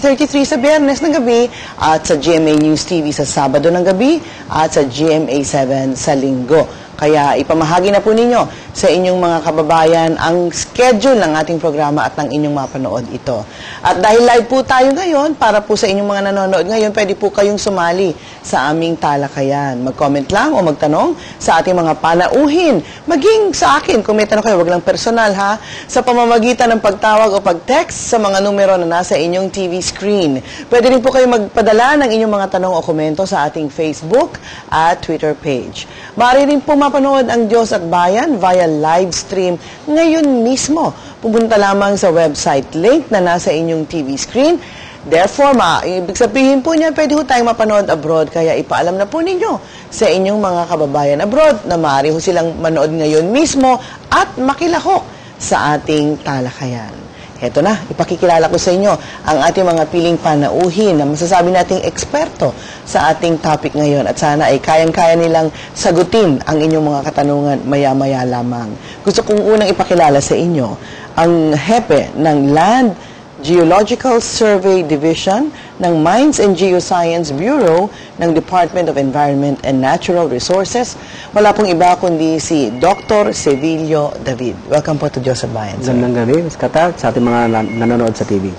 33 sa Biyernes ng gabi at sa GMA News TV sa Sabado ng gabi at sa GMA 7 sa Linggo. Kaya ipamahagi na po ninyo sa inyong mga kababayan ang schedule ng ating programa at ng inyong mapanood ito. At dahil live po tayo ngayon, para po sa inyong mga nanonood ngayon, pwede po kayong sumali sa aming talakayan. Mag-comment lang o magtanong sa ating mga panauhin. Maging sa akin, kung may tanong kayo, wag lang personal ha, sa pamamagitan ng pagtawag o pag-text sa mga numero na nasa inyong TV screen. Pwede rin po kayo magpadala ng inyong mga tanong o komento sa ating Facebook at Twitter page. Maaari rin po mapanood ang Diyos at Bayan via live stream ngayon mismo. Pupunta lamang sa website link na nasa inyong TV screen. Therefore, ibig sabihin po niya, pwede po tayong mapanood abroad, kaya ipaalam na po ninyo sa inyong mga kababayan abroad na maaari po silang manood ngayon mismo at makilahok sa ating talakayan. Heto na, ipakikilala ko sa inyo ang ating mga piling panauhin na masasabi nating eksperto sa ating topic ngayon at sana ay kayang-kaya nilang sagutin ang inyong mga katanungan maya-maya lamang. Gusto kong unang ipakilala sa inyo ang hepe ng Land Geological Survey Division ng Mines and Geoscience Bureau ng Department of Environment and Natural Resources. Wala pong iba kundi si Dr. Sevilio David. Welcome po to Diyos at Bayan. Magandang gabi, Ms. Kata, sa ating mga nanonood sa TV.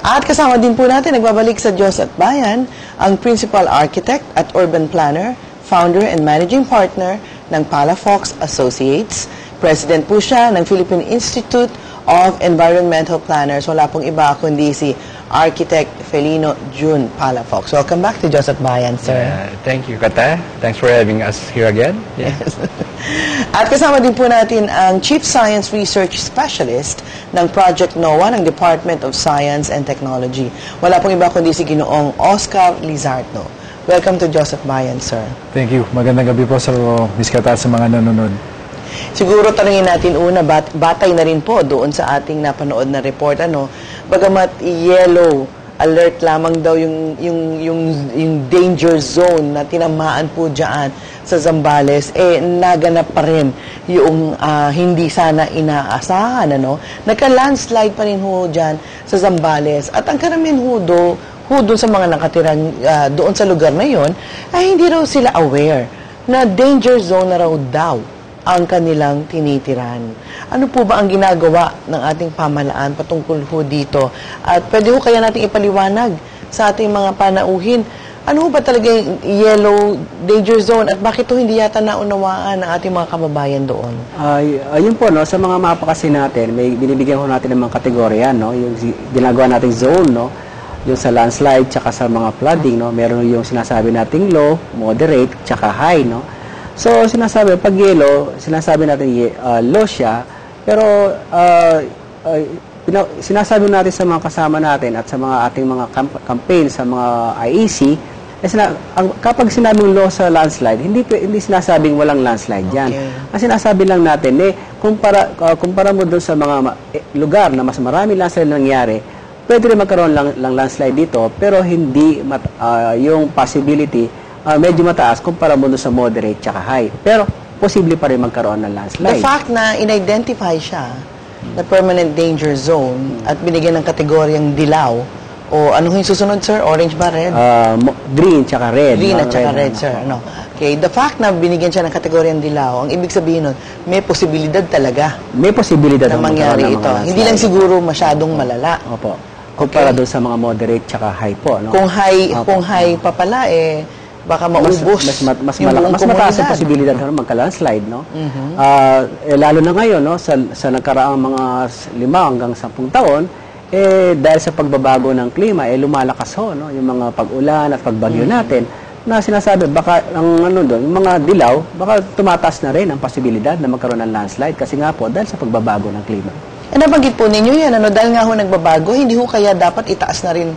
At kasama din po natin, nagbabalik sa Diyos at Bayan, ang Principal Architect at Urban Planner, Founder and Managing Partner ng Palafox Associates. President po siya ng Philippine Institute of Environmental Planners. Wala pong iba kundi si Architect Felino June Palafox. Welcome back to Diyos at Bayan, sir. Thank you, Kata. Thanks for having us here again. Yes. At kasama din po natin ang Chief Science Research Specialist ng Project NOAA ng Department of Science and Technology. Wala pong iba kundi si Ginoong Oscar Lizardo. Welcome to Diyos at Bayan, sir. Thank you. Magandang gabi po sa Ms. Kata sa mga nanonood. Siguro tanungin natin una, batay na rin po doon sa ating napanood na report, bagamat yellow alert lamang daw yung danger zone na tinamaan po dyan sa Zambales, naganap pa rin yung hindi sana inaasahan, Nagka-landslide pa rin ho dyan sa Zambales. At ang karamihan ho doon sa mga nakatirang doon sa lugar na yon, ay hindi raw sila aware na danger zone na raw daw ang kanilang tinitiran. Ano po ba ang ginagawa ng ating pamahalaan patungkol ho dito? At pwede ho kaya natin ipaliwanag sa ating mga panauhin, ano ho ba talaga yung yellow danger zone at bakit ho hindi yata naunawaan ng ating mga kababayan doon? Ayun po, sa mga mapa kasi natin, may binibigyan ho natin ng mga kategorya, yung ginagawa nating zone, yung sa landslide, tsaka sa mga flooding, meron yung sinasabi nating low, moderate, tsaka high, So, pag yellow, sinasabi natin low siya, pero sinasabi natin sa mga kasama natin at sa mga ating mga campaign sa mga IEC, kapag sinabing low sa landslide, hindi sinasabing walang landslide yan. Okay. Ang sinasabi lang natin, kumpara mo doon sa mga lugar na mas marami landslide nangyari, pwede rin magkaroon lang landslide dito, pero hindi yung possibility medyo mataas kumpara mo sa moderate tsaka high. Pero, posible pa rin magkaroon ng landslide. The fact na in-identify siya na permanent danger zone at binigyan ng kategoryang dilaw, o ano yung susunod, sir? Orange ba, red? Green tsaka red. Green at tsaka red, sir. Okay, the fact na binigyan siya ng kategoryang dilaw, ang ibig sabihin nun, may posibilidad talaga. May posibilidad na mangyari ito. Hindi lang siguro masyadong malala. Opo. Kumpara doon sa mga moderate tsaka high po. Kung high pa pala, baka maubos mas mataas ang posibilidad na magka-landslide, lalo na ngayon, sa nagkaraang mga 5 hanggang 10 taon, dahil sa pagbabago ng klima, lumalakas yung mga pag-ulan at pagbagyo natin, na sinasabi, baka yung mga dilaw, baka tumataas na rin ang posibilidad na magkaroon ng landslide kasi nga po, dahil sa pagbabago ng klima. Nabanggit po ninyo yan, dahil nga ho nagbabago, hindi ho kaya dapat itaas na rin.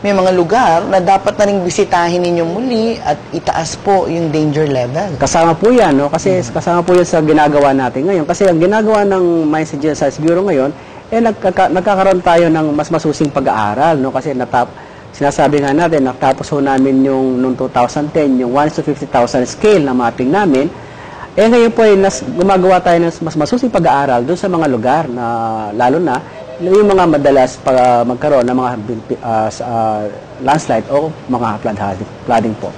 May mga lugar na dapat na rin bisitahin ninyo muli at itaas po yung danger level. Kasama po yan, kasi kasama po yan sa ginagawa natin ngayon. Kasi ang ginagawa ng Mines and Geoscience Bureau ngayon, nagkakaroon tayo ng mas masusing pag-aaral. Kasi sinasabi nga natin, natapos ho namin yung noong 2010, yung 1:50,000 scale na mapping namin. Ngayon po gumagawa tayo ng mas masusing pag-aaral doon sa mga lugar na lalo na yung mga madalas magkaroon ng mga landslide o mga flooding po.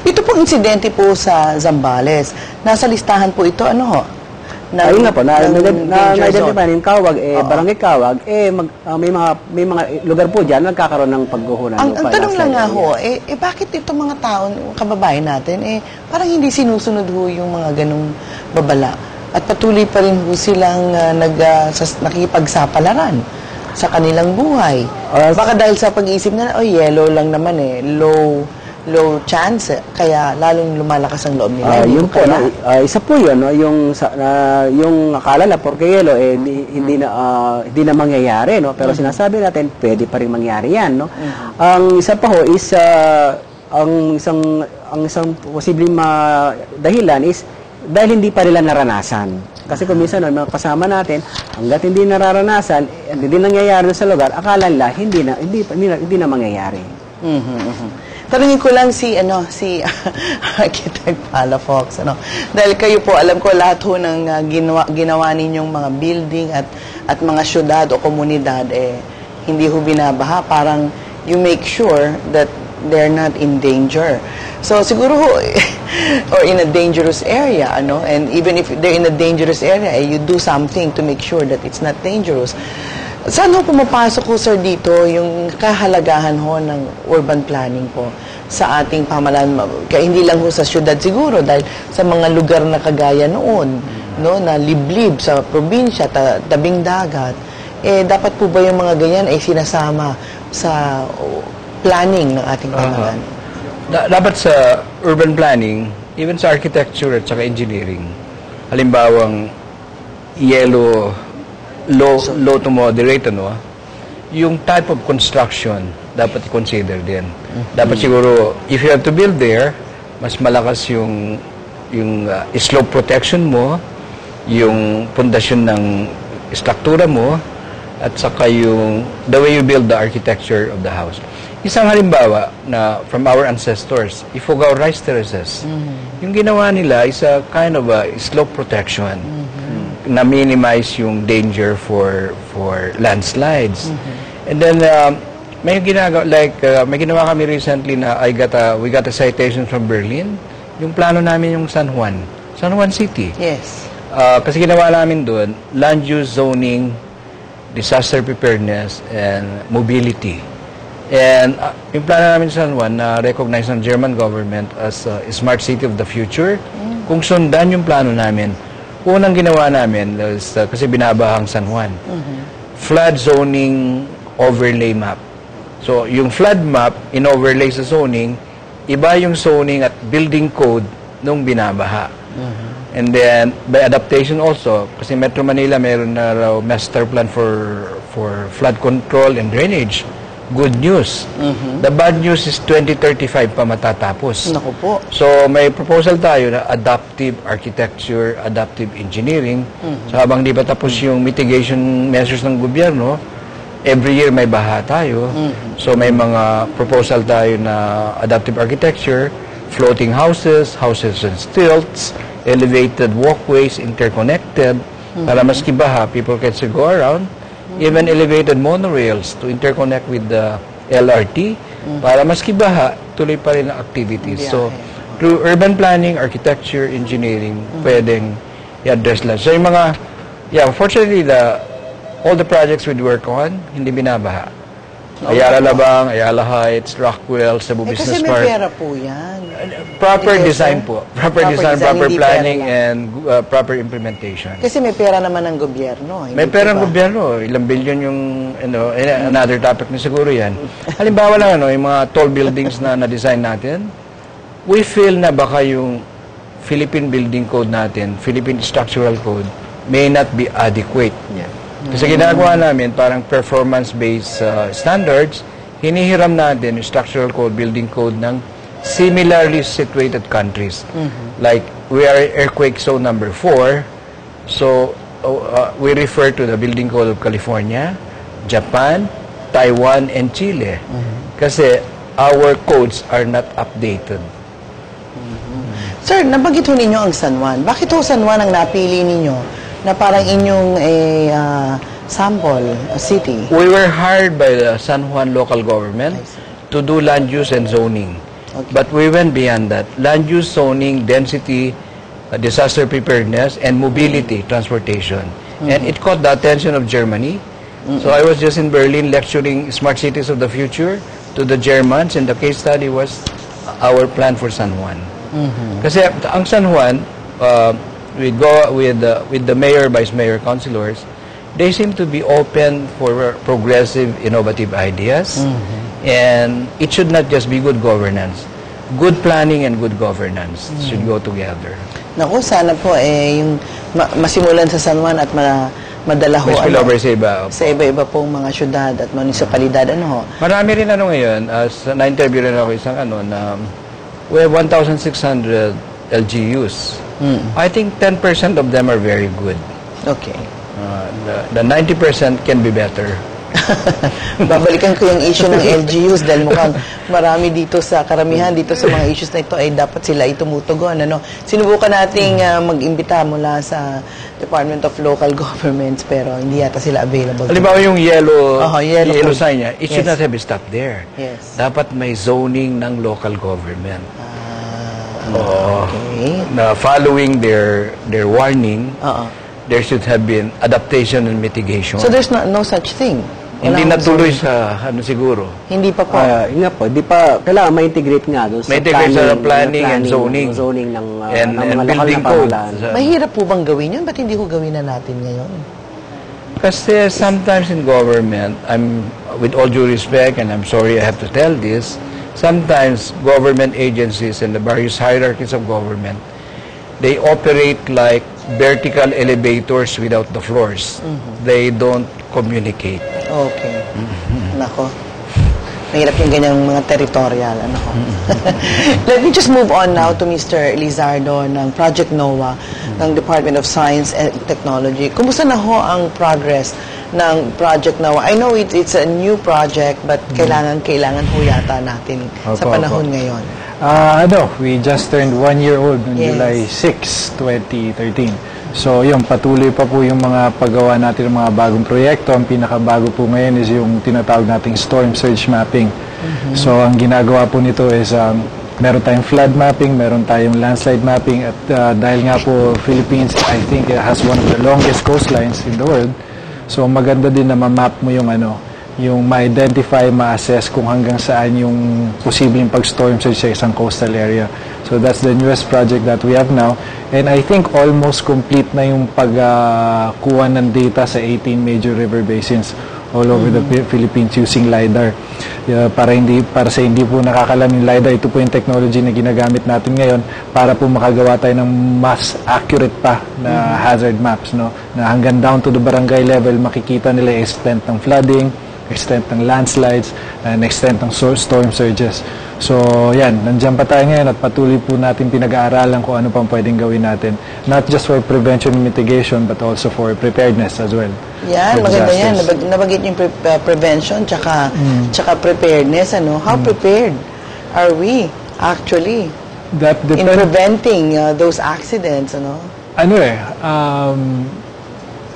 Ito pong insidente po sa Zambales, nasa listahan po ito, ano ho? Ayun nga po, na-identify ng Kawag, Barangay Kawag, may mga lugar po dyan nagkakaroon ng pagguho ng Ang lupa. tanong lang nga ho, bakit itong mga taon, kababayan natin, parang hindi sinusunod ho yung mga ganong babala? At patuloy pa rin ho silang nakikipagsapalaran sa kanilang buhay. Baka dahil sa pag-iisip na, yellow lang naman low chance, kaya lalong lumalakas ang loob nila. Yun po, isa po yun, no? Yung akala na porke yelo, hindi na mangyayari, no? Pero sinasabi natin, pwede pa rin mangyari yan, no? Ang isa pa ho is, ang isang posibleng dahilan is, dahil hindi pa nila naranasan. Kasi kung minsan, mga kasama natin, hanggat hindi nararanasan, hindi nangyayari sa lugar, akala nila, hindi na mangyayari. Tanungin ko lang si Architect Palafox, dahil kayo po, alam ko lahat ho ng ginawa ninyong mga building at mga syudad o komunidad, hindi ho binabaha. Parang you make sure that they're not in danger. So siguro ho, or in a dangerous area, and even if they're in a dangerous area, you do something to make sure that it's not dangerous. Saan ho pumapasok ho, sir, dito yung kahalagahan ho ng urban planning po sa ating pamahalaan? Kaya hindi lang ho sa syudad siguro, dahil sa mga lugar na kagaya noon, na liblib sa probinsya, tabing dagat, dapat po ba yung mga ganyan ay sinasama sa planning ng ating pamahalaan? Dapat sa urban planning, even sa architecture at saka engineering, halimbawang low to moderate, yung type of construction dapat i-consider din. Dapat siguro, if you have to build there, mas malakas yung slope protection mo, yung pundasyon ng struktura mo, at saka the way you build the architecture of the house. Isang halimbawa na from our ancestors, Ifugao rice terraces. Yung ginawa nila is a kind of a slope protection na minimize yung danger for landslides. And then may ginawa kami recently na we got a citation from Berlin. Yung plano namin yung San Juan City. Yes. Kasi ginawa namin doon land use zoning, disaster preparedness, and mobility. And yung plano namin sa San Juan na recognize ng German government as a smart city of the future. Kung sundan yung plano namin, unang ginawa namin kasi binabahang San Juan, flood zoning overlay map. So yung flood map in-overlay sa zoning, iba yung zoning at building code nung binabaha. And then by adaptation also, kasi Metro Manila meron na raw master plan for flood control and drainage. Good news. The bad news is 2035 pa matatapos. Naku po. So may proposal tayo na adaptive architecture, adaptive engineering. So habang di pa tapos yung mitigation measures ng gobyerno, every year may baha tayo. So may mga proposal tayo na adaptive architecture, floating houses on stilts, elevated walkways, interconnected, para maski baha, people can still go around. Even elevated monorails to interconnect with the LRT para maski baha, tuloy pa rin ang activities. So, through urban planning, architecture, engineering, pwedeng i-address lang. So, yung mga, fortunately, all the projects we work on, hindi binabaha. Ayala Labang, Ayala Heights, Rockwell, Cebu Business Park. Kasi may pera po yan. Proper design po. Proper design, proper planning, and proper implementation. Kasi may pera naman ng gobyerno. May pera ng gobyerno. Ilang billion yung, another topic na siguro yan. Halimbawa lang, yung mga tall buildings na na-design natin, we feel na baka yung Philippine Building Code natin, Philippine Structural Code, may not be adequate. Kasi ginagawa namin parang performance-based standards, hinihiram natin yung structural code, building code ng similarly situated countries. Like, we are earthquake zone number 4, so we refer to the building code of California, Japan, Taiwan, and Chile. Kasi our codes are not updated. Sir, nabanggit ho ninyo ang San Juan. Bakit ho San Juan ang napili ninyo na parang inyong sample city? We were hired by the San Juan local government to do land use and zoning. Okay. But we went beyond that. Land use, zoning, density, disaster preparedness, and mobility, transportation. And it caught the attention of Germany. So I was just in Berlin lecturing smart cities of the future to the Germans, and the case study was our plan for San Juan. Kasi ang San Juan, we go with the mayor, vice mayor, councilors. They seem to be open for progressive, innovative ideas. And it should not just be good governance. Good planning and good governance should go together. Naku, sana po yung masimulan sa San Juan at madala ho May spillover sa iba. sa iba-iba pong mga syudad at munisipalidad. Ano ho? Marami rin ngayon, as na-interview rin ako isang na we have 1,600 LGUs. I think 10% of them are very good. Okay. The 90% can be better. Babalikan ko yung issue ng LGUs dahil mukhang marami dito sa karamihan dito sa mga issues na ito ay dapat sila itumutugon. Sinubukan nating mag-imbita mula sa Department of Local Governments pero hindi yata sila available. Halimbawa yung yellow yellow sign niya, it should not have stopped there. Yes. Dapat may zoning ng local government. Okay. Na following their warning, there should have been adaptation and mitigation. So there's no such thing? Hindi natuloy sa siguro. Hindi pa po? Yun nga po, di pa, kailangan ma-integrate nga doon sa Ma-integrate sa planning and zoning. Zoning ng And mga lokal building na code. pamahalaan. Mahirap po bang gawin yun? Ba't hindi ko gawin na natin ngayon? Kasi sometimes in government, with all due respect, and I'm sorry I have to tell this, sometimes government agencies and the various hierarchies of government, they operate like vertical elevators without the floors. They don't communicate. Okay. Nako. Mahirap yung ganyang mga territorial. Let me just move on now to Mr. Lizardo ng Project NOAA ng Department of Science and Technology. Kumusta na ho ang progress ng Project NOAA? I know it's a new project but kailangan ho yata natin sa panahon ngayon. We just turned 1 year old on Yes. July 6, 2013. So, yung patuloy pa po yung mga paggawa natin ng mga bagong proyekto. Ang pinakabago po ngayon is yung tinatawag nating storm surge mapping. So, ang ginagawa po nito is meron tayong flood mapping, meron tayong landslide mapping, at dahil nga po Philippines, I think, has one of the longest coastlines in the world. So, maganda din na ma-map mo yung yung ma-identify, ma-assess kung hanggang saan yung posibleng pag-storm surge sa isang coastal area. So that's the newest project that we have now. And I think almost complete na yung pagkuha ng data sa 18 major river basins all over the Philippines using LiDAR. Para sa hindi po nakakalam yung LiDAR, ito po yung technology na ginagamit natin ngayon para po makagawa tayo ng mas accurate pa na hazard maps, no? Na hanggang down to the barangay level, makikita nila yung extent ng flooding, extent ng landslides, and extent ng storm surges. So, yan, nandiyan pa tayo ngayon at patuloy po natin pinag-aaralan kung ano pang pwedeng gawin natin. Not just for prevention and mitigation, but also for preparedness as well. Yan, maganda yan. Nabagit yung prevention tsaka preparedness. How prepared are we actually in preventing those accidents?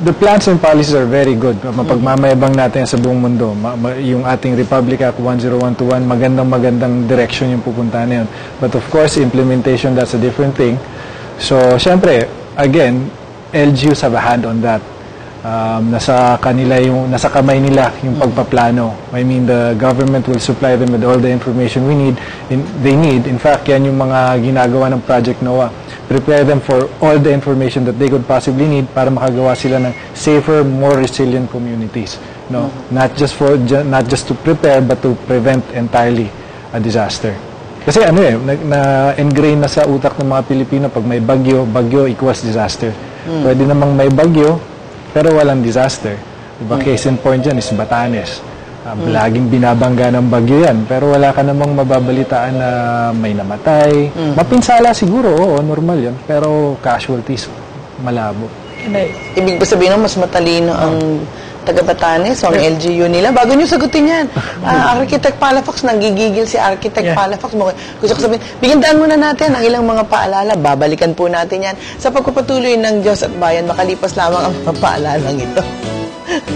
The plans and policies are very good. Mapagmamayabang natin sa buong mundo. Yung ating Republic Act 10121, magandang direction yung pupuntahan na yun. But of course, implementation, that's a different thing. So, syempre, again, LGUs have a hand on that. Nasa kamay nila yung pagpaplano. I mean, the government will supply them with all the information they need. In fact, yan yung mga ginagawa ng Project NOAA. Prepare them for all the information that they could possibly need para makagawa sila ng safer, more resilient communities. No, not just to prepare but to prevent entirely a disaster. Kasi na-engrain na sa utak ng mga Pilipino pag may bagyo equals disaster. Pwede namang may bagyo pero walang disaster. Diba? Case in point dyan is Batanes. Laging binabangga ng bagyo yan. Pero wala ka namang mababalitaan na may namatay. Mapinsala siguro, oo, normal yan. Pero casualties, malabo. Ibig sabihin mas matalino ang taga-Batanes o ang LGU nila. Bago nyo sagutin yan. Architect Palafox, nanggigigil si Architect Palafox. Gusto ko sabihin, bigyan muna natin ang ilang mga paalala. Babalikan po natin yan. Sa pagpapatuloy ng Diyos at Bayan, makalipas lamang ang mga paalalang ito. Araw-araw,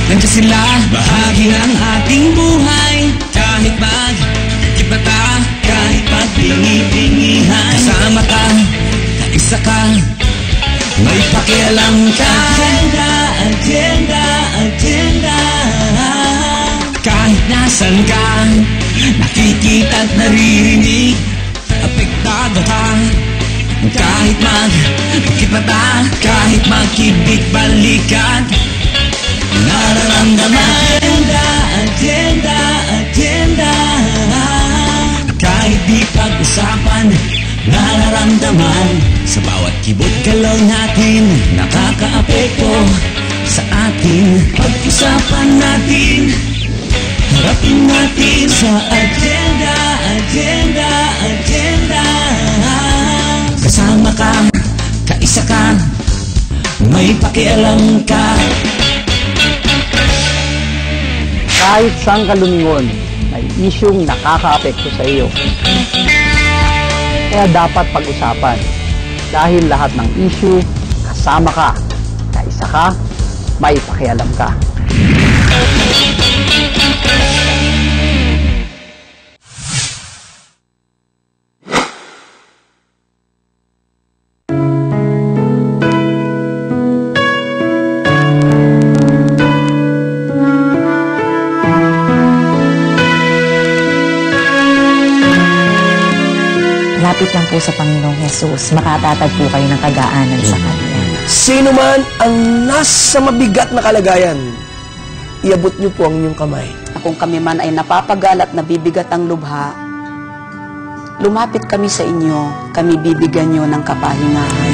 nandiyan sila, bahagi ng ating buhay. Kahit mag-ibata, kahit magbingi-bingihan, kasama ka, kaisa ka, may pakialam ka. Agenda, agenda, agenda. Kahit nasan ka, nakikita at naririnig, apektado ka. Kahit mag-ibata, kahit magkibig balikan, nararamdaman. Agenda, agenda, agenda. Kahit di pag-usapan, nararamdaman. Sa bawat kibot galaw natin, nakakaapekto sa atin. Pag-usapan natin, harapin natin sa agenda, agenda, agenda. Kasama ka, kaisa ka, may pakialam ka. Kahit saan ka lumingon, may isyung nakakaapekto sa iyo. Kaya dapat pag-usapan. Dahil lahat ng issue, kasama ka, kaisa ka, may pakialam ka. Lapit lang po sa Panginoong Jesus, makatatag po kayo ng kagaanan sa Kanya. Sino man ang nasa mabigat na kalagayan, iabot niyo po ang inyong kamay. Kung kami man ay napapagal at nabibigat ang lubha, lumapit kami sa inyo, kami bibigyan niyo ng kapahingahan.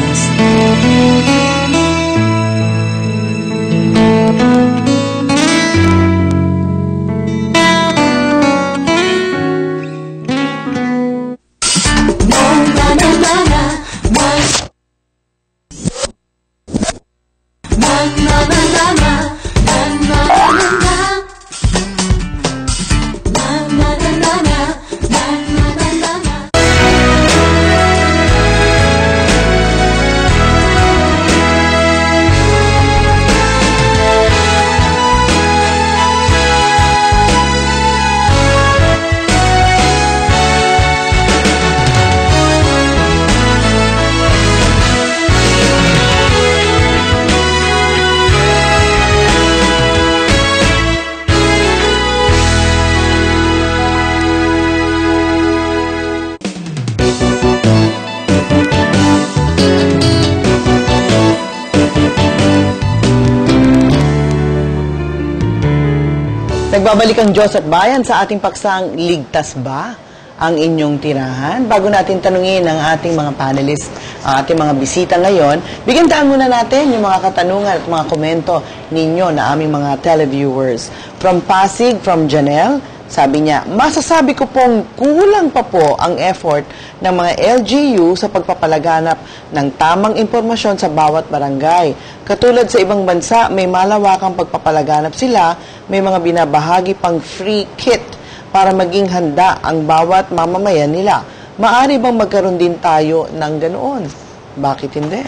Nagbabalik ang Diyos at Bayan sa ating paksang Ligtas Ba ang inyong tirahan? Bago natin tanungin ang ating mga panelists, ang ating mga bisita ngayon, bigyan daan muna natin yung mga katanungan at mga komento ninyo na aming mga televiewers. From Pasig, from Janelle, sabi niya, masasabi ko pong kulang pa po ang effort ng mga LGU sa pagpapalaganap ng tamang impormasyon sa bawat barangay. Katulad sa ibang bansa, may malawakang pagpapalaganap sila, may mga binabahagi pang free kit para maging handa ang bawat mamamayan nila. Maari bang magkaroon din tayo ng ganoon? Bakit hindi?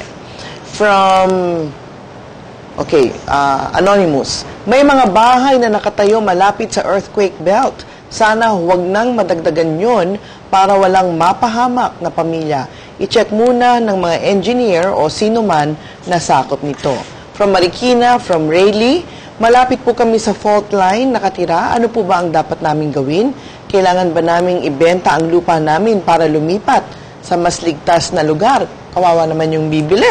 From Anonymous. May mga bahay na nakatayo malapit sa earthquake belt. Sana huwag nang madagdagan yon para walang mapahamak na pamilya. I-check muna ng mga engineer o sino man na sakop nito. From Marikina, from Rayleigh, malapit po kami sa fault line nakatira. Ano po ba ang dapat naming gawin? Kailangan ba naming ibenta ang lupa namin para lumipat sa mas ligtas na lugar? Kawawa naman yung bibili.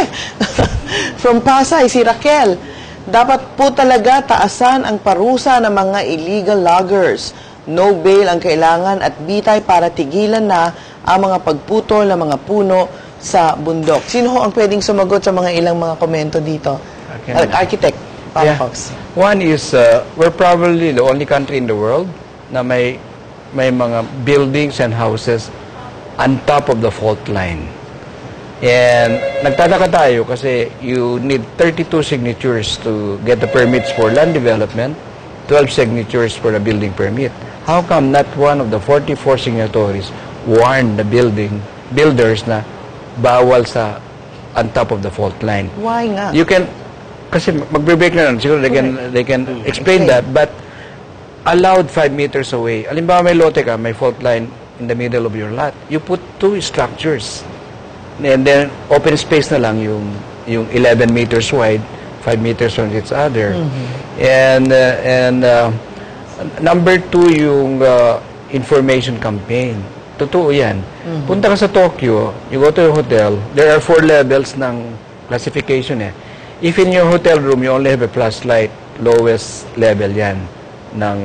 From Pasay, si Raquel, dapat po talaga taasan ang parusa ng mga illegal loggers. No bail ang kailangan at bitay para tigilan na ang mga pagputol ng mga puno sa bundok. Sino ho ang pwedeng sumagot sa mga ilang mga komento dito? Architect, Fox. One is, we're probably the only country in the world na may mga buildings and houses on top of the fault line. And nagtataka tayo kasi you need 32 signatures to get the permits for land development, 12 signatures for a building permit. How come not one of the 44 signatories warned the builders na bawal sa on top of the fault line? Why nga? You can, kasi magbe-break na lang, siguro they can explain that, but allowed 5 meters away. Alimbawa may lote ka, may fault line in the middle of your lot. You put 2 structures. And then open space na lang yung 11 meters wide, 5 meters from each other. And number 2 yung information campaign. Totoo yan. Punta ka sa Tokyo, you go to a hotel, there are 4 levels ng classification eh. If in your hotel room you only have a flashlight, lowest level yan ng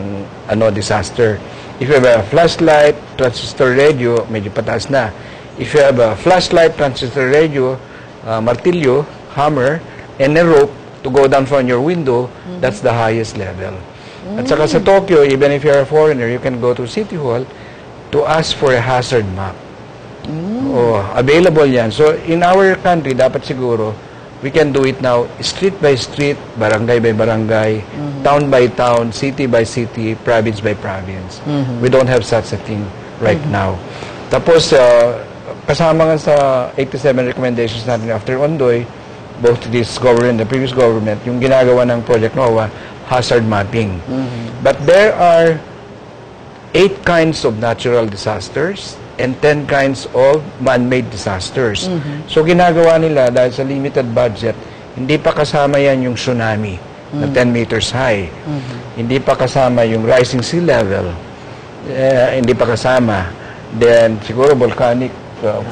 disaster. If you have a flashlight, transistor radio, medyo pataas na. If you have a flashlight, transistor radio, martilyo, hammer, and a rope to go down from your window, that's the highest level. At saka sa Tokyo, even if you're a foreigner, you can go to City Hall to ask for a hazard map. Oh, available yan. So, in our country, dapat siguro, we can do it now street by street, barangay by barangay, town by town, city by city, province by province. We don't have such a thing right now. Tapos, kasama nga sa 87 recommendations natin after Ondoy, both this government, the previous government, yung ginagawa ng Project NOAA, hazard mapping. But there are 8 kinds of natural disasters and 10 kinds of man-made disasters. So ginagawa nila dahil sa limited budget, hindi pa kasama yan yung tsunami na 10 meters high. Hindi pa kasama yung rising sea level. Hindi pa kasama. Then siguro volcanic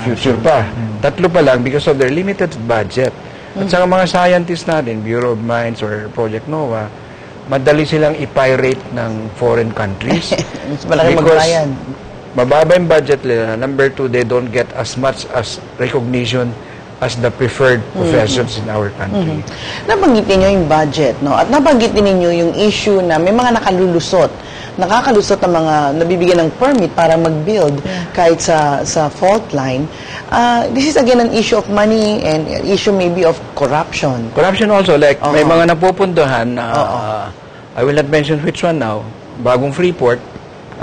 future pa. Tatlo pa lang because of their limited budget. At saka mga scientists natin, Bureau of Mines or Project NOAA, madali silang i-pirate ng foreign countries. Malaki magbayad. Mababa yung budget nila. Number 2, they don't get as much as recognition as the preferred professions in our country. Nabanggit ninyo yung budget, no? At nabanggit din ninyo yung issue na may mga nakakalusot ng mga nabibigyan ng permit para mag-build kahit sa fault line. This is again an issue of money and issue maybe of corruption. Corruption also, like may mga napupunduhan, I will not mention which one now, bagong Freeport,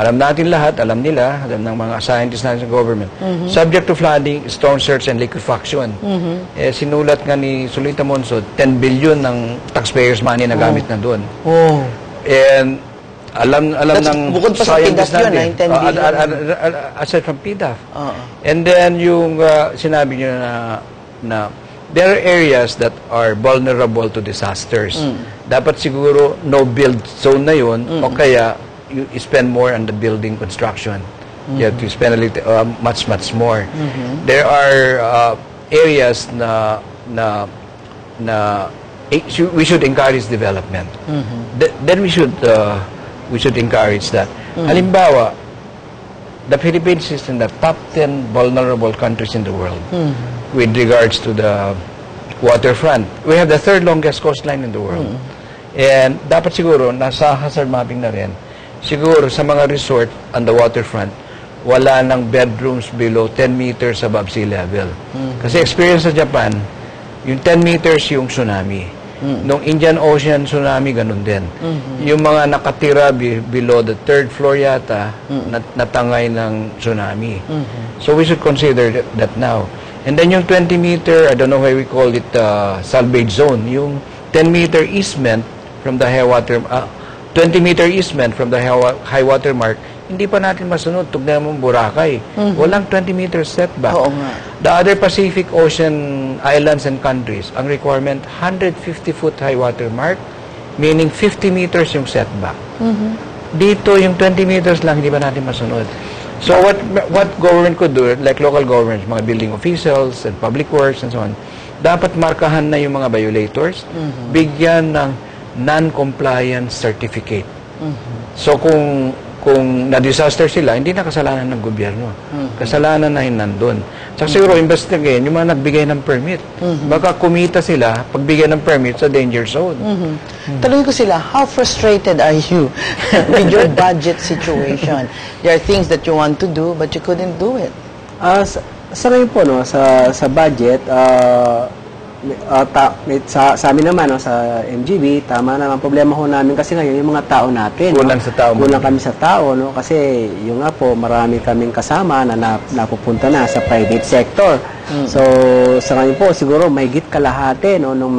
alam natin lahat, alam nila, alam ng mga scientists natin sa government. Subject to flooding, storm surge, and liquefaction. Sinulat nga ni Solita Monsod, 10 billion ng taxpayers' money na gamit na doon. And alam ng bukod pa sa scientists PDAF yun, 10 billion. Aside from PDAF. And then yung sinabi nyo na there are areas that are vulnerable to disasters. Dapat siguro no-build zone na yun, o kaya you spend more on the building construction. You have to spend a little, much more. There are areas na we should encourage development. Then we should encourage that. Halimbawa, the Philippines is in the top 10 vulnerable countries in the world with regards to the waterfront. We have the 3rd longest coastline in the world. And dapat siguro, nasa hazard mapping na rin, siguro sa mga resort on the waterfront, wala ng bedrooms below 10 meters above sea level. Kasi experience sa Japan, yung 10 meters yung tsunami. Nung Indian Ocean tsunami, ganun din. Yung mga nakatira below the 3rd floor yata, natangay ng tsunami. So we should consider that now. And then yung 20 meter, I don't know why we call it salvage zone, yung 10 meter easement from the high water, 20 meter easement from the high water mark, hindi pa natin masunod. Tugnan mo Boracay. Walang 20 meter setback. Oo nga. The other Pacific Ocean islands and countries, ang requirement, 150-foot high water mark, meaning 50 meters yung setback. Dito, yung 20 meters lang, hindi pa natin masunod. So what government could do, like local governments, mga building officials and public works and so on, dapat markahan na yung mga violators, bigyan ng non-compliance certificate. So kung na-disaster sila, hindi na kasalanan ng gobyerno. Kasalanan na yun nandun. So siguro, investigate yung mga nagbigay ng permit. Baka kumita sila pagbigay ng permit sa danger zone. Tanungin ko sila, how frustrated are you with your budget situation? There are things that you want to do, but you couldn't do it. Sa ngayon po, no, sa budget, sa amin naman, no, sa MGB, tama naman. Problema ho namin kasi ngayon yung mga tao natin. Kulang no? sa tao. Kulang kami sa tao, no? Kasi yung nga po, marami kaming kasama na napupunta na sa private sector. So, sa ngayon po, siguro mahigit kalahati, no, ng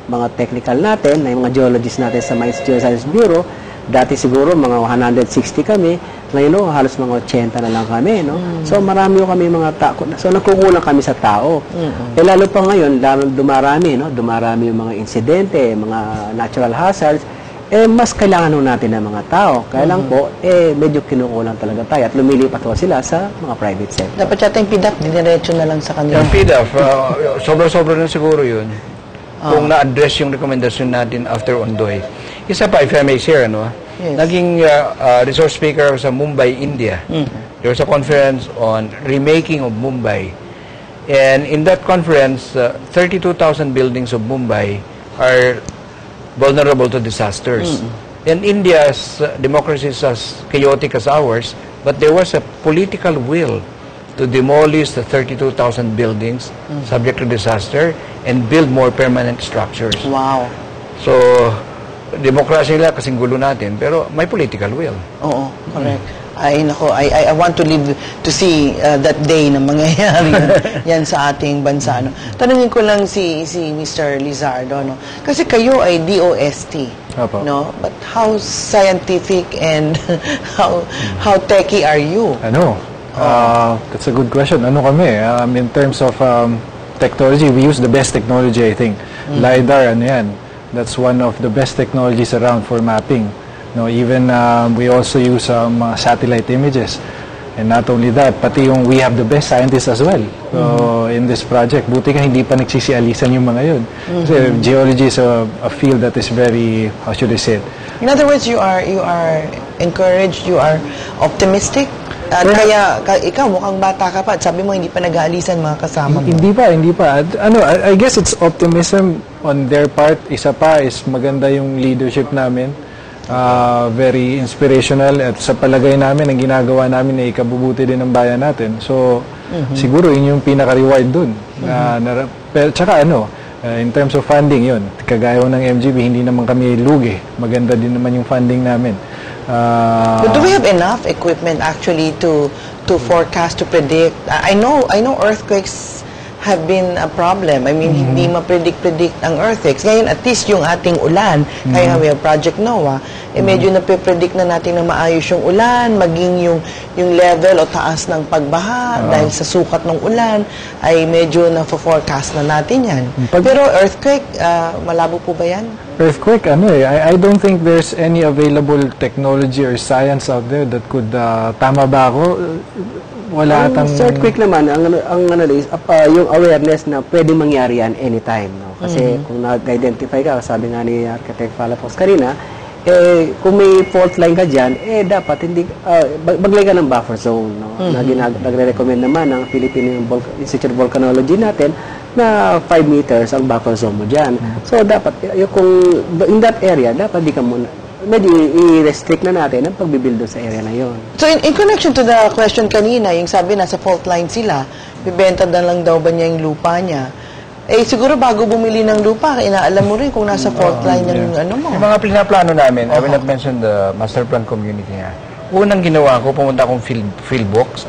mga technical natin, na yung mga geologists natin sa Mines Geoscience Bureau. Dati siguro mga 160 kami, ngayon no, halos mga 80 na lang kami, no? So marami kami mga tao. So nagkukulang kami sa tao. Eh lalo pa ngayon, lalo dumarami, no? Dumarami yung mga insidente, mga natural hazards, eh mas kailangan natin ng mga tao. Kaya lang po, medyo kinukulang talaga tayo at lumilipat po sila sa mga private sector. Dapat yata yung PDAP, diniretso na lang sa kanila. Yung PDAF, sobra-sobra na siguro yun. Kung na-address yung rekomendasyon natin after Ondoy. Isa pa, if I may share, ano, Yes. naging resource speaker sa Mumbai, India. There was a conference on remaking of Mumbai. And in that conference, 32,000 buildings of Mumbai are vulnerable to disasters. And India's democracy is as chaotic as ours, but there was a political will to demolish the 32,000 buildings subject to disaster and build more permanent structures. Wow. So, demokrasya nila kasing gulo natin, pero may political will. Oo, correct. Ay, nako, I want to live to see that day na mangyayari yan sa ating bansa. No? Tanungin ko lang si Mr. Lizardo, no? Kasi kayo ay DOST, Opo. no? But how scientific and how techy are you? That's a good question. Ano kami? In terms of technology, we use the best technology, I think. LiDAR, ano yan? That's one of the best technologies around for mapping. No, even we also use satellite images. And not only that, pati yung we have the best scientists as well in this project. Buti nga hindi pa nagsisialisan yung mga yun. Kasi geology is a field that is very, how should I say it? In other words, you are encouraged, you are optimistic. At kaya ikaw mukhang bata ka pa at sabi mo hindi pa nag-aalisan mga kasama mo. Hindi pa. I guess it's optimism on their part. Isa pa is maganda yung leadership namin. Very inspirational at sa palagay namin ang ginagawa namin ay ikabubuti din ng bayan natin. So siguro yun yung pinaka-reward dun. Tsaka in terms of funding yun, kagaya ng MGB, hindi naman kami lugi. Maganda din naman yung funding namin. But do we have enough equipment actually to forecast, to predict? I know earthquakes have been a problem. I mean, hindi ma-predict ang earthquakes. Ngayon, at least yung ating ulan, kaya nga we have Project NOAA, medyo napipredict na natin na maayos yung ulan, maging yung level o taas ng pagbaha dahil sa sukat ng ulan, ay medyo na-forecast na natin yan. Pero earthquake, malabo po ba yan? Earthquake, I don't think there's any available technology or science out there that could, tama ba ako? Wala atang... Sa earthquake naman, ang is, yung awareness na pwedeng mangyari yan anytime. No? Kasi kung nag-identify ka, sabi nga ni Architect Palafox kanina, kung may fault line ka dyan, dapat hindi, maglagay ka ng buffer zone. No? Nagre-recommend naman ng Philippine Institute of Volcanology natin na 5 meters ang buffer zone mo dyan. So, dapat, kung in that area, dapat di ka muna, medyo i-restrict na natin ang pagbibildo sa area na yon. So, in connection to the question kanina, yung sabi nasa fault line sila, bibenta na lang daw ba niya yung lupa niya? Siguro bago bumili ng lupa, inaalam mo rin kung nasa fault line yung ano mo. Yung mga plano namin, I will not mention the master plan community nga. Unang ginawa ko, pumunta akong field box,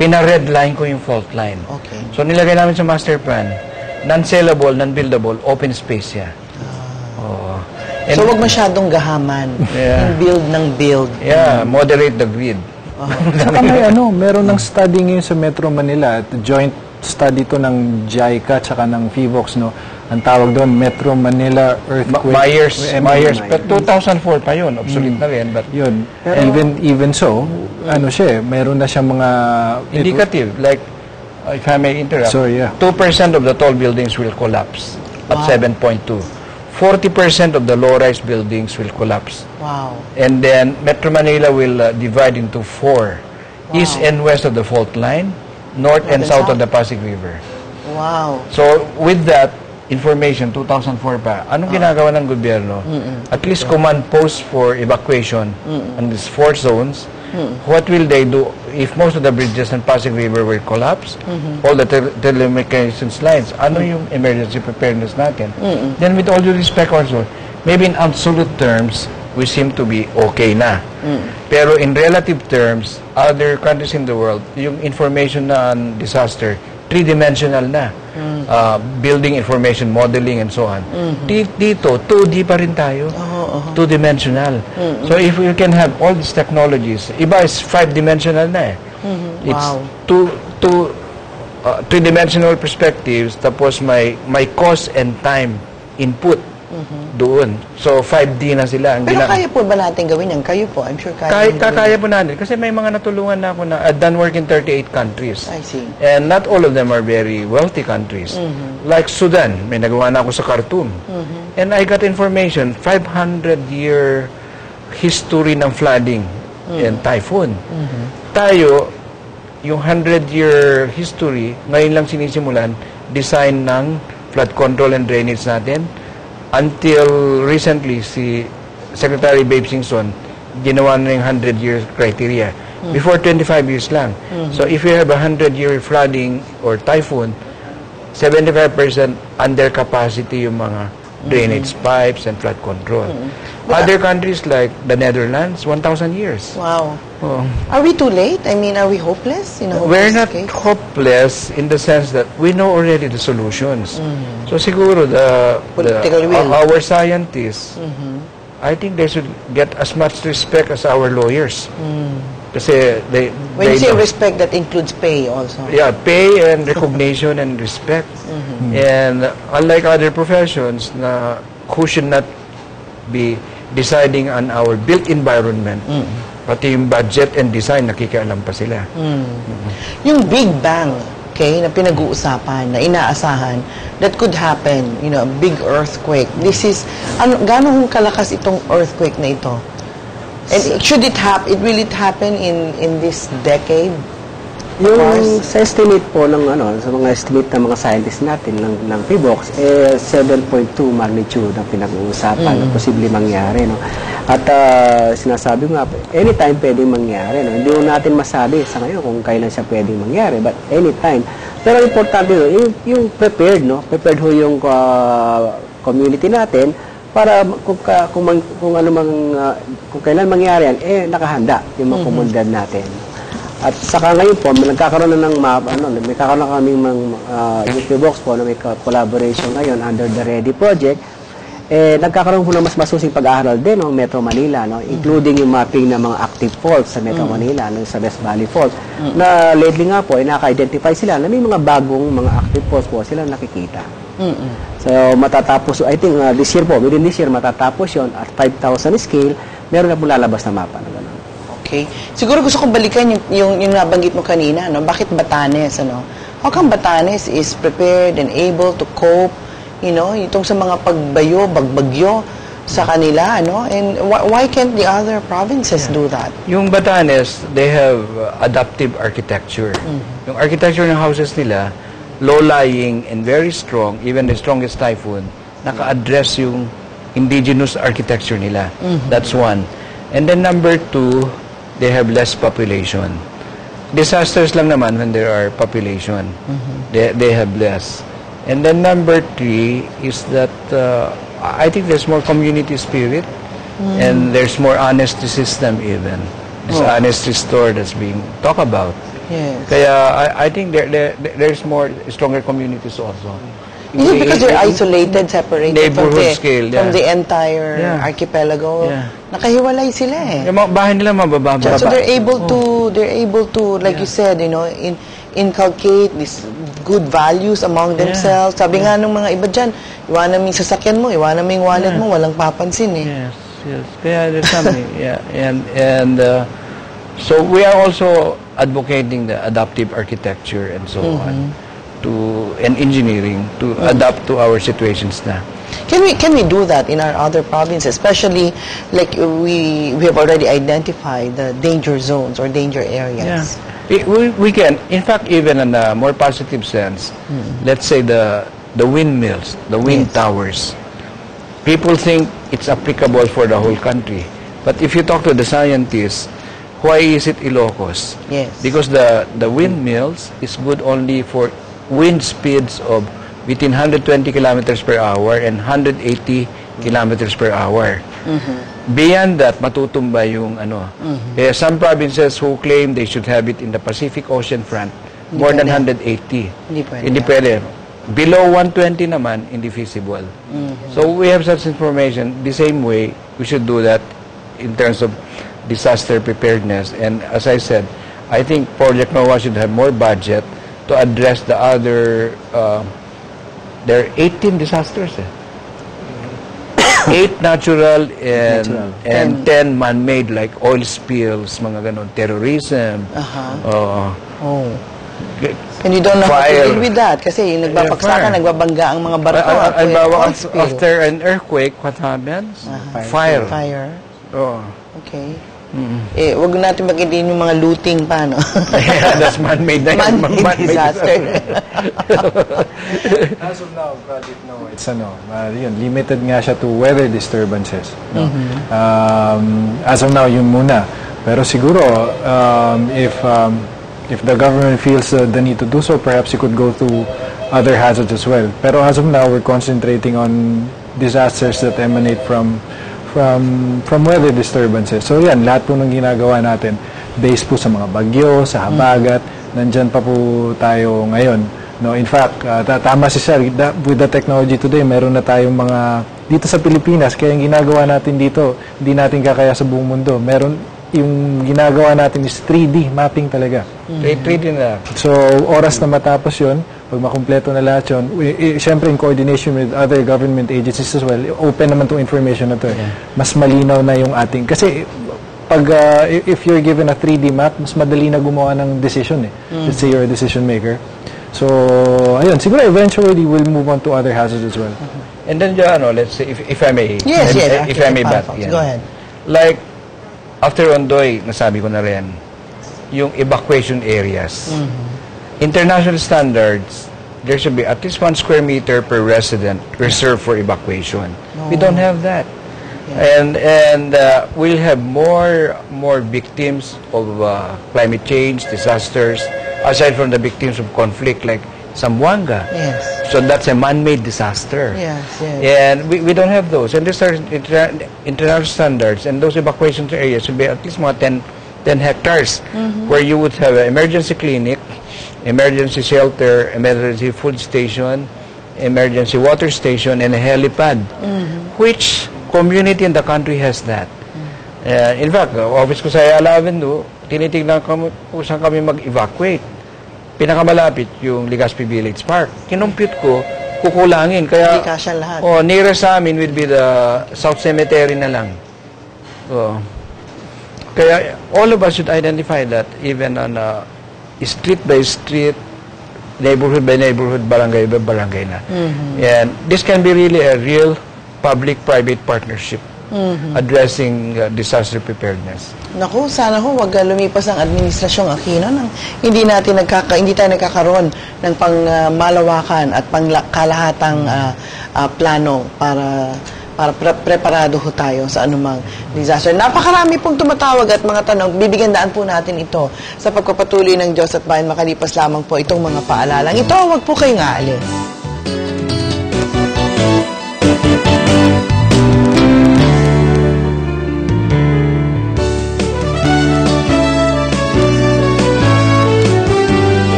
pina-red line ko yung fault line. Okay. So, nilagay namin sa master plan, non-sellable, non-buildable, open space siya. So, wag masyadong gahaman. Yeah. Yung build ng build. Yeah, moderate the grid. Saka meron ng study ngayon sa Metro Manila, at joint study to ng JICA tsaka ng PHIVOX, no? Ang tawag doon, Metro Manila Earthquake. Myers. But 2004 pa yun, obsolete na rin. But yun. Even so, meron na siyang mga... indicative, like, if I may interrupt, Sorry, yeah. 2% of the tall buildings will collapse at 7.2. 40% of the low-rise buildings will collapse. Wow. And then Metro Manila will divide into 4. East and west of the fault line, north and south of the Pasig River. Wow. So with that, information, 2004 pa, anong ginagawa ng gobyerno? At least command post for evacuation on these 4 zones. What will they do if most of the bridges and Pasig River will collapse? All the telecommunications lines, ano yung emergency preparedness natin? Then with all due respect also, maybe in absolute terms, we seem to be okay na. Pero in relative terms, other countries in the world, yung information na disaster, 3-dimensional na. Building information modeling and so on. Dito, 2D pa rin tayo. 2-dimensional. So if we can have all these technologies, iba is 5-dimensional na eh. It's two 3-dimensional perspectives, tapos may cost and time input doon. So, 5D na sila. Pero kaya po ba natin gawin yan? Kayo po, I'm sure kaya. Kaya po natin. Kasi may mga natulungan na ako na I've done work in 38 countries. I see. And not all of them are very wealthy countries. Like Sudan, may nagawa na ako sa Khartoum. And I got information, 500-year history ng flooding and typhoon. Tayo, yung 100-year history, ngayon lang sinisimulan, design ng flood control and drainage natin. Until recently, si Secretary Babe Singson, ginawa na yung 100-year criteria. Before, 25 years lang. So, if you have a 100-year flooding or typhoon, 75% under capacity yung mga drainage pipes and flood control. Other countries like the Netherlands, 1,000 years. Wow. Are we too late? I mean, are we hopeless? We're not hopeless in the sense that we know already the solutions. So siguro our scientists, I think they should get as much respect as our lawyers. Kasi when you say respect, that includes pay also. Yeah, pay and recognition and respect. And unlike other professions na who should not be deciding on our built environment, pati yung budget and design, nakikialam pa sila. Yung Big Bang, okay, na pinag-uusapan, na inaasahan, that could happen, a big earthquake. This is, gano'ng kalakas itong earthquake na ito? And should it happen in this decade? Yung sa estimate po ng sa mga estimate ng mga scientists natin ng PHIVOLCS 7.2 magnitude ang pinag-uusapan na posible mangyari, no. At sinasabi nga anytime pwedeng mangyari, no. Hindi mo natin masabi sa ngayon kung kailan siya pwedeng mangyari, but anytime. Pero importante yung prepared, no. Prepared ho yung community natin para kung kailan mangyari yan, nakahanda yung mga komunidad natin. At saka ngayon po, nagkakaroon na ng may kakaroon na kaming yung PHIVOLCS po na may collaboration ngayon under the READY project. Nagkakaroon po na mas masusing pag-aaral din ng Metro Manila, no, including yung mapping ng mga active faults sa Metro Manila, no, sa West Valley Fault. Na lately nga po, naka-identify sila na may mga bagong mga active faults po sila nakikita. So, matatapos, I think this year po, within this year, matatapos yon at 5,000 scale, meron na po lalabas na mapa na gano'n. Okay. Siguro gusto kong balikan yung nabanggit mo kanina, no? Bakit Batanes, ano? How come Batanes is prepared and able to cope, itong sa mga bagbagyo sa kanila, ano? And why can't the other provinces do that? Yung Batanes, they have adaptive architecture. Yung architecture ng houses nila, low-lying and very strong, even the strongest typhoon, naka-address yung indigenous architecture nila. That's one. And then number 2, they have less population. Disasters lang naman when there are population. They have less. And then number 3 is that I think there's more community spirit and there's more honesty system even. This honesty store that's being talked about. Yes. Kaya I think there's more stronger communities also. Is it because they're isolated, separated from the entire archipelago? Nakahiwalay sila eh. Yung mga bahay nila mabababa. So they're able to, like you said, inculcate these good values among themselves. Sabi nga ng mga iba dyan, iwanan mo yung sasakyan mo, iwanan mo yung wallet mo, walang papansin eh. Yes. Kaya there's something. And so we are also advocating the adaptive architecture and so on. And engineering to adapt to our situations na. Can we do that in our other provinces, especially like we have already identified the danger zones or danger areas? We can. In fact, even in a more positive sense, let's say the the windmills, the wind towers. People think it's applicable for the whole country. But if you talk to the scientists, why is it Ilocos? Yes. Because the windmills is good only for wind speeds of between 120 kilometers per hour and 180 kilometers per hour. Beyond that, matutumba yung ano. Some provinces who claim they should have it in the Pacific Ocean front, more than 180. Hindi pwede. Below 120 naman, hindi feasible. So we have such information. The same way, we should do that in terms of disaster preparedness. And as I said, I think Project NOAA should have more budget to address the other, there are 18 disasters. 8 natural and 10 man-made, like oil spills, mga ganon, terrorism. And you don't know how to deal with that kasi nagbabagsakan, nagbabangga ang mga barko. After an earthquake, what happens? Fire. Okay. Wag natin magiging yung mga looting pa, no? That's man-made na yun. Man-made disaster. As of now, Project NOAA, it's yun, limited nga siya to weather disturbances. No? As of now, yun muna. Pero siguro, if the government feels the need to do so, perhaps it could go to other hazards as well. Pero as of now, we're concentrating on disasters that emanate from weather disturbances. So yan, lahat po ng ginagawa natin based po sa mga bagyo, sa habagat, nandyan pa po tayo ngayon. No, in fact, tama si Sir, with the technology today, meron na tayong mga dito sa Pilipinas, kaya yung ginagawa natin dito, hindi natin kakaya sa buong mundo. Meron yung ginagawa natin is 3D mapping talaga. 3D na. So, oras na matapos yun, pag makumpleto na lahat yun, syempre in coordination with other government agencies as well, open naman itong information na to. Mas malinaw na yung ating, kasi pag, if you're given a 3D map, mas madali na gumawa ng decision eh. Let's say you're a decision maker. So, ayun, siguro eventually we'll move on to other hazards as well. And then, let's say, if I may, if I may bat, go ahead. Like, after Ondoy, nasabi ko na rin, yung evacuation areas. International standards, there should be at least 1 square meter per resident reserved for evacuation. We don't have that. And we'll have more victims of climate change, disasters, aside from the victims of conflict like Zamboanga. So that's a man-made disaster. And we don't have those. And these are international standards. And those evacuation areas should be at least more 10 hectares, where you would have an emergency clinic, emergency shelter, emergency food station, emergency water station, and a helipad. Which community in the country has that? In fact, office ko sa Ayala Avenue, tinitignan kung saan kami mag-evacuate. Pinakamalapit yung Legazpi Village Park. Kinumpute ko, kukulangin. Kaya, hindi kasya lahat. Nearest sa amin would be the South Cemetery na lang. Kaya, all of us should identify that even on street by street, neighborhood by neighborhood, barangay by barangay na. And this can be really a real public-private partnership addressing disaster preparedness. Naku, sana wag lumipas ang administrasyong Aquino nang hindi tayo nagkakaroon ng pangmalawakan at pangkalahatang plano para preparado ho tayo sa anumang disaster. Napakarami pong tumatawag at mga tanong. Bibigyan daan po natin ito sa pagpapatuloy ng Diyos at Bayan. Makalipas lamang po itong mga paalalang ito. Wag po kayong aalis.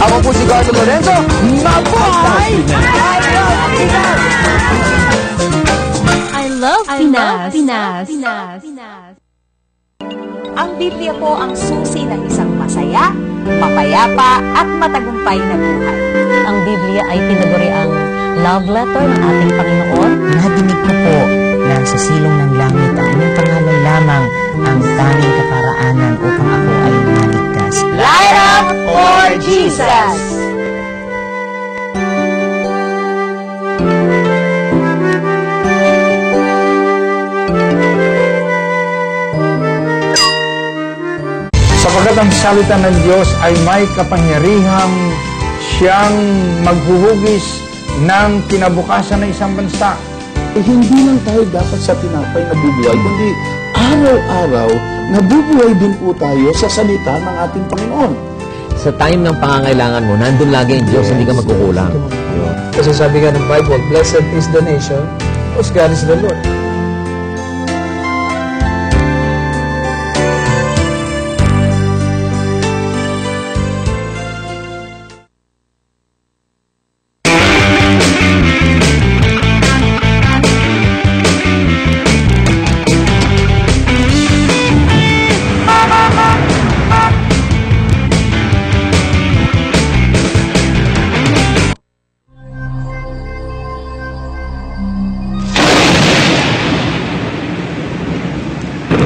Ako po si Carlo Lorenzo. Mabuhay! I love Pinas. Ang Biblia po ang susi ng isang masaya, mapayapa at matagumpay na buhay. Ang Biblia ay tinaguri ang love letter ng ating Panginoon. Nadinig ko po na sa silong ng langit ang inyong pangalan lamang ang tanging kaparaanan upang ako ay maligtas. Light up ang salita ng Diyos ay may kapangyarihang siyang maghuhugis ng kinabukasan ng isang bansa. Hindi lang tayo dapat sa tinapay nabubuhay, kundi araw-araw nabubuhay din po tayo sa salita ng ating Panginoon. Sa time ng pangangailangan mo, nandun lagi ang Diyos, hindi ka magkukulang. Kasi sabi nga ng Bible, blessed is the nation whose God is the Lord.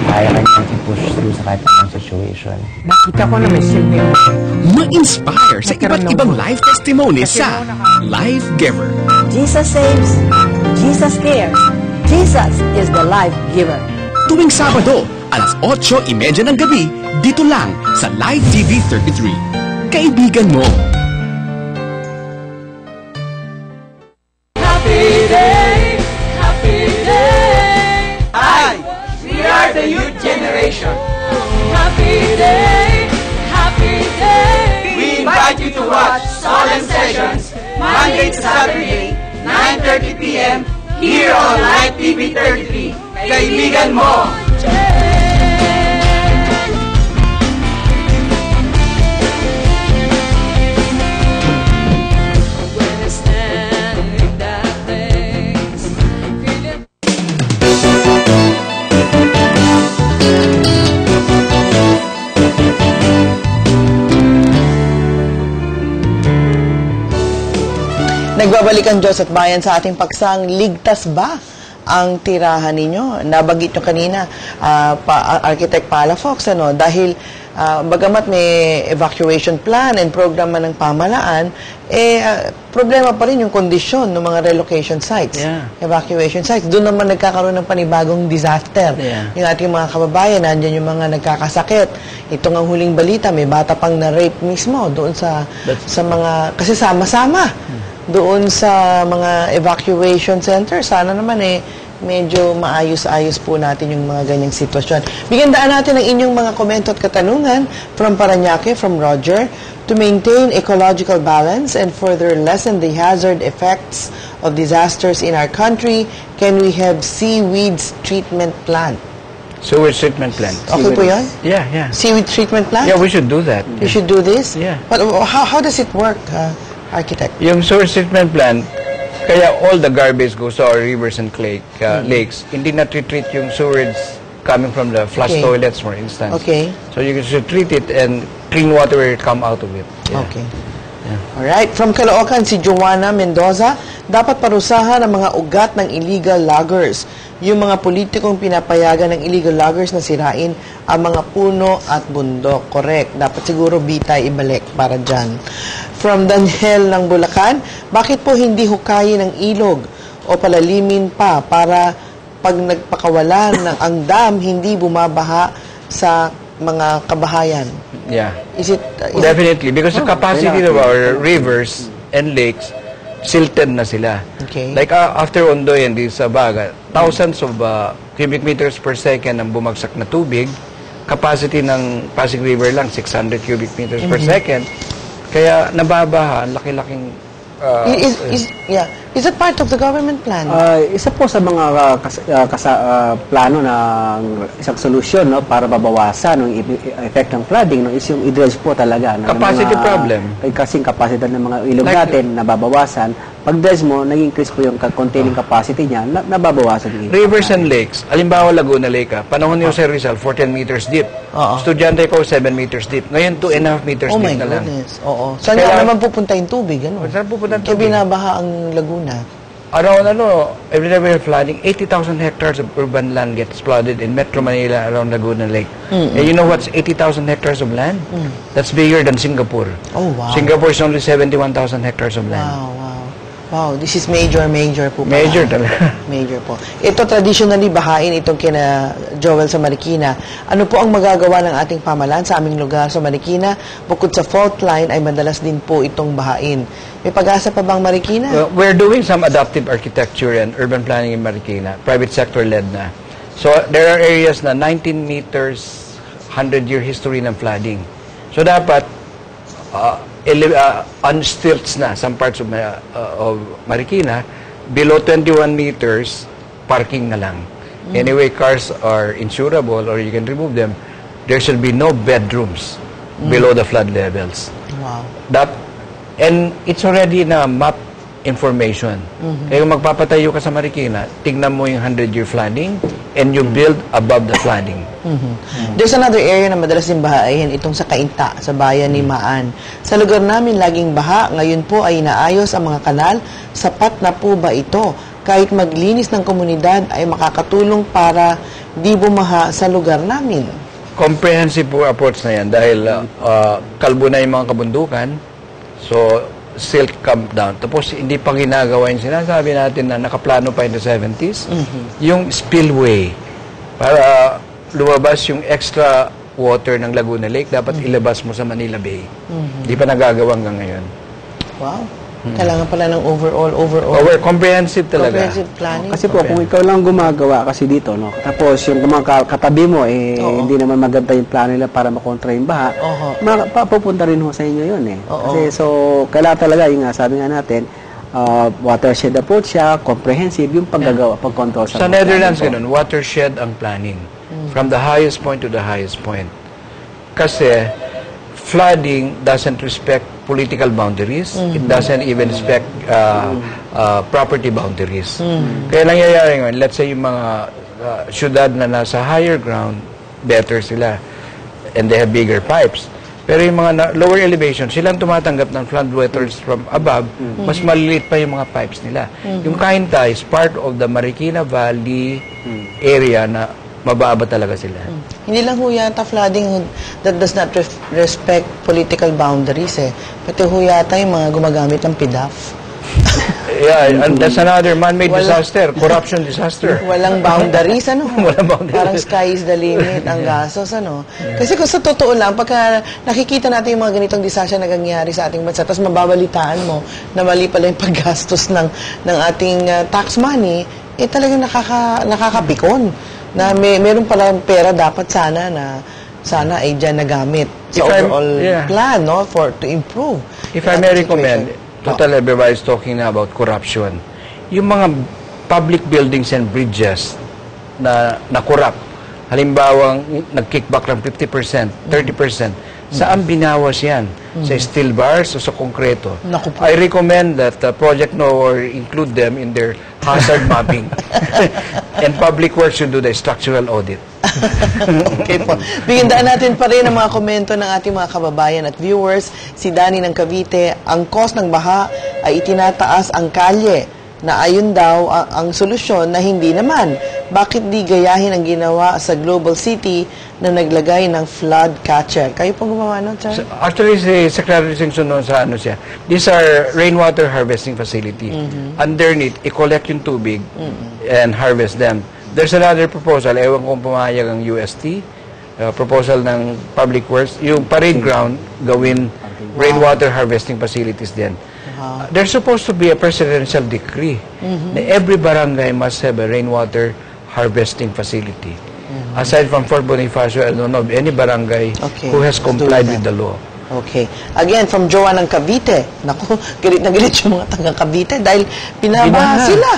Kaya kanyang i-push through sa kahit anong situation. Nakita ko na may silbi mo. Ma-inspire sa iba't ibang life testimonies sa Life Giver. Jesus saves, Jesus cares. Jesus is the life giver. Tuwing Sabado, alas 8:30 ng gabi, dito lang sa Live TV 33. Kaibigan mo. Happy day! Happy day! Hi! We are the youth generation. Happy day! Happy day! We invite you to watch Solemn Sessions Monday to Saturday, 9:30 p.m. here on Live TV 33. Kaibigan mo! Nagbabalik ang Diyos at bayan sa ating paksang, ligtas ba ang tirahan ninyo? Nabanggit nyo kanina, Architect Palafox, dahil bagamat may evacuation plan and program ng pamalaan, problema pa rin yung kondisyon ng mga relocation sites, evacuation sites. Doon naman nagkakaroon ng panibagong disaster. Yung ating mga kababayan, nandiyan yung mga nagkakasakit. Ito ang huling balita, may bata pang na-rape mismo doon sa mga, kasi sama-sama doon sa mga evacuation center. Sana naman medyo maayos-ayos po natin yung mga ganyang sitwasyon. Bigyan daan natin ang inyong mga komento at katanungan from Parañaque, from Roger. To maintain ecological balance and further lessen the hazard effects of disasters in our country, can we have seaweeds treatment plant? Sewage treatment plant. Okay po yan? Yeah. Seaweed treatment plant? Yeah, we should do that. We should do this? Yeah. But how does it work, Architect? Yung sewage treatment plant, kaya all the garbage goes to our rivers and lakes. Hindi na treat yung sewage coming from the flush toilets, for instance. Okay. So you should treat it and clean water will come out of it. Yeah. Okay. Alright. From Caloocan, si Joanna Mendoza, dapat parusahan ang mga ugat ng illegal loggers. Yung mga politikong pinapayagan ng illegal loggers na sirain ang mga puno at bundok. Correct. Dapat siguro bitay ibalik para dyan. From Daniel ng Bulacan, bakit po hindi hukayin ng ilog o palalimin pa para pag nagpakawalan ng ang dam, hindi bumabaha sa mga kabahayan? Yeah. Is it definitely, because the capacity of our rivers and lakes silted na sila. Okay. Like after Ondoy and Sabaga, thousands of cubic meters per second ang bumagsak na tubig. Capacity ng Pasig River lang 600 cubic meters per second. Kaya nababaha, ang laki-laking Is it part of the government plan? Isa po sa mga plano ng isang solusyon para babawasan ng effect ng flooding is yung i-dredge po talaga. Capacity problem. Kasing capacity ng mga ilog natin nababawasan. Pag dredge mo, nag-increase po yung containing capacity niya, nababawasan yung rivers and lakes. Alimbawa, Laguna Lake, panahon ni Jose Rizal, 14 meters deep. Estudyante ko, 7 meters deep. Ngayon, 2.5 meters deep na lang. Oh my goodness. Oo. Saan nga naman pupunta yung tubig? Saan pupunta yung tubig? Kaya binabaha ang Laguna. Every time we're flooding, 80,000 hectares of urban land gets flooded in Metro Manila around Laguna Lake. And you know what's 80,000 hectares of land? That's bigger than Singapore. Oh, wow. Singapore is only 71,000 hectares of land. Wow. Wow, this is major po. Major talaga. Major po. Ito traditionally bahain itong kina Joel sa Marikina. Ano po ang magagawa ng ating pamahalaan sa aming lugar sa Marikina? Bukod sa fault line ay madalas din po itong bahain. May pag-asa pa bang Marikina? Well, we're doing some adaptive architecture and urban planning in Marikina. Private sector led na. So there are areas na 19 meters 100-year history ng flooding. So dapat on stilts na some parts of Marikina, below 21 meters, parking na lang. Anyway, cars are insurable or you can remove them. There should be no bedrooms below the flood levels. Wow. And it's already na map information. Kaya kung magpapatayo ka sa Marikina, tignan mo yung 100-year flooding and you build above the flooding. There's another area na madalas din bahain, itong sa Kainta, sa bayan ni Maan. Sa lugar namin, laging baha. Ngayon po ay inaayos ang mga kanal. Sapat na po ba ito? Kahit maglinis ng komunidad ay makakatulong para di bumaha sa lugar namin. Comprehensive po approach na yan dahil kalbo na yung mga kabundukan. So, silt come down. Tapos, hindi pa ginagawa yung sinasabi natin na nakaplano pa in the 70s. Yung spillway. Para lumabas yung extra water ng Laguna Lake, dapat ilabas mo sa Manila Bay. Hindi pa nagagawa hanggang ngayon. Wow. Kailangan pala ng overall. Comprehensive talaga. Comprehensive planning. Kasi po, kung ikaw lang gumagawa kasi dito, no? Tapos yung katabi mo, hindi naman maganda yung plano nila para makontra yung baha, papupunta rin ho sa inyo yun eh. Kasi so, kailangan talaga, yung sabi nga natin, watershed approach siya, comprehensive, yung paggagawa, pagkontrol sa Netherlands, ganun, watershed ang planning. From the highest point to the highest point. Kasi, flooding doesn't respect political boundaries. It doesn't even respect property boundaries. Kaya nangyayari ngayon, let's say yung mga syudad na nasa higher ground, better sila. And they have bigger pipes. Pero yung mga lower elevation, silang tumatanggap ng floodwaters from above, mas maliliit pa yung mga pipes nila. Yung Kainta is part of the Marikina Valley area na mababa talaga sila. Hindi lang ho yata flooding that does not respect political boundaries eh. Pati ho yata yung mga gumagamit ng PDAF. Yeah, and that's another man-made disaster, corruption disaster. Walang boundaries, ano? Walang boundaries. Parang sky is the limit, ang gastos, ano? Kasi kung sa totoo lang, pagka nakikita natin yung mga ganitong disaster na nangyayari sa ating bansa, tapos mababalitaan mo na mali pala yung paggastos ng ating tax money, talagang nakakapikon. Na meron pala pera dapat sana ay dyan nagamit sa overall plan, no, to improve. If I may recommend, total everybody's talking about corruption. Yung mga public buildings and bridges na corrupt, halimbawa nag-kickback ng 50%, 30%, saan binawas yan? Sa steel bars o sa konkreto? I recommend that Project NOAA include them in their hazard mapping. And Public Works should do the structural audit. Okay po. Bigyan natin pa rin ang mga komento ng ating mga kababayan at viewers. Si Danny ng Cavite, ang cause ng baha ay itinataas ang kalye na ayon daw ang solusyon na hindi naman. Bakit di gayahin ang ginawa sa Global City na naglagay ng flood catcher? Kayo pong gumawa nun, sir? Actually, si Secretary Singson sa siya, these are rainwater harvesting facility. Underneath, i-collect yung tubig and harvest them. There's another proposal, ewan kung pumayag ang UST, proposal ng Public Works, yung parade ground gawin rainwater harvesting facilities din. There's supposed to be a presidential decree na every barangay must have a rainwater harvesting facility. Aside from Fort Bonifacio, I don't know of any barangay who has complied with the law. Okay. Again, from Joanne ng Cavite. Naku, galit na galit yung mga taga Cavite dahil pinabaha sila.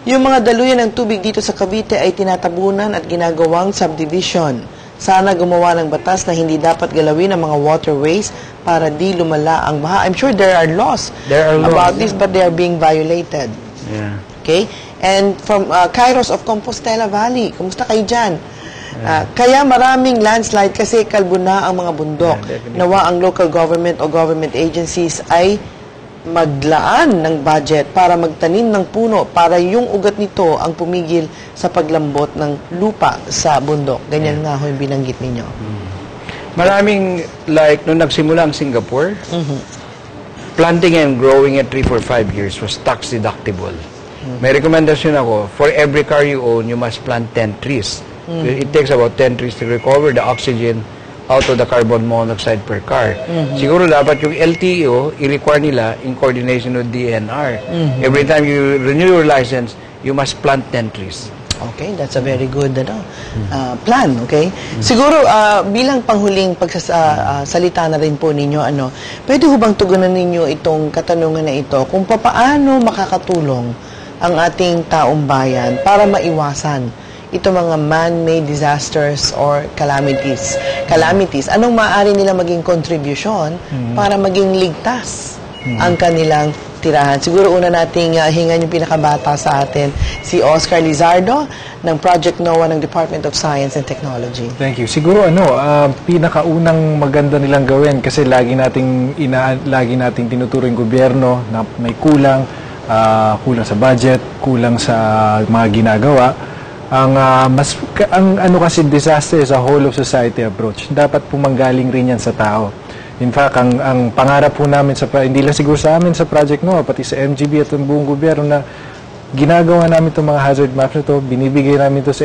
Yung mga daluyan ng tubig dito sa Cavite ay tinatabunan at ginagawang subdivision. Sana gumawa ng batas na hindi dapat galawin ang mga waterways para di lumala ang baha. I'm sure there are laws about this, but they are being violated. Yeah. Okay? And from Kairos of Compostela Valley, kumusta kayo dyan? Kaya maraming landslide kasi kalbo na ang mga bundok. Nawa ang local government o government agencies ay maglaan ng budget para magtanim ng puno para yung ugat nito ang pumigil sa paglambot ng lupa sa bundok. Ganyan nga ho yung binanggit ninyo. Maraming, like, nung nagsimula ang Singapore, planting and growing at 3 for 5 years was tax deductible. May rekomendasyon ako, for every car you own, you must plant 10 trees. It takes about 10 trees to recover the oxygen out of the carbon monoxide per car. Siguro dapat yung LTO, i-require nila in coordination with DNR. Every time you renew your license, you must plant 10 trees. Okay, that's a very good plan, okay? Siguro, bilang panghuling pagsasalita na rin po ninyo, pwede ho bang tugunan ninyo itong katanungan na ito kung paano makakatulong ang ating taong bayan para maiwasan itong mga man-made disasters or calamities. Anong maaari nila maging contribution para maging ligtas ang kanilang tirahan? Siguro una nating hingan yung pinakabata sa atin, si Oscar Lizardo ng Project NOAA ng Department of Science and Technology. Thank you. Siguro pinakaunang maganda nilang gawin kasi lagi nating tinuturo yung gobyerno na may kulang sa budget, kulang sa mga ginagawa. Ang kasi disaster is a whole of society approach. Dapat pumanggaling rin yan sa tao. In fact, ang pangarap po namin hindi lang siguro sa amin sa Project NOAA, pati sa MGB at ang buong gobyerno na ginagawa namin itong mga hazard maps na ito, binibigay namin ito sa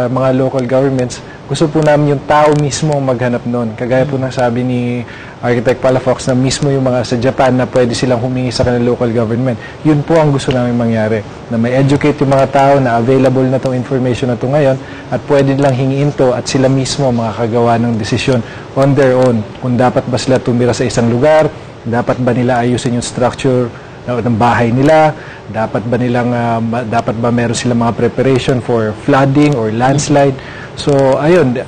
mga local governments. Gusto po namin yung tao mismo maghanap nun. Kagaya po ng sabi ni Architect Palafox na mismo yung mga sa Japan na pwede silang humingi sa kanilang local government. Yun po ang gusto namin mangyari. Na may educate yung mga tao na available na itong information na ito ngayon at pwede nilang hingiin to at sila mismo makakagawa ng desisyon on their own. Kung dapat ba sila tumira sa isang lugar, dapat ba nila ayusin yung structure ng bahay nila, dapat ba meron silang mga preparation for flooding or landslide. So ayun,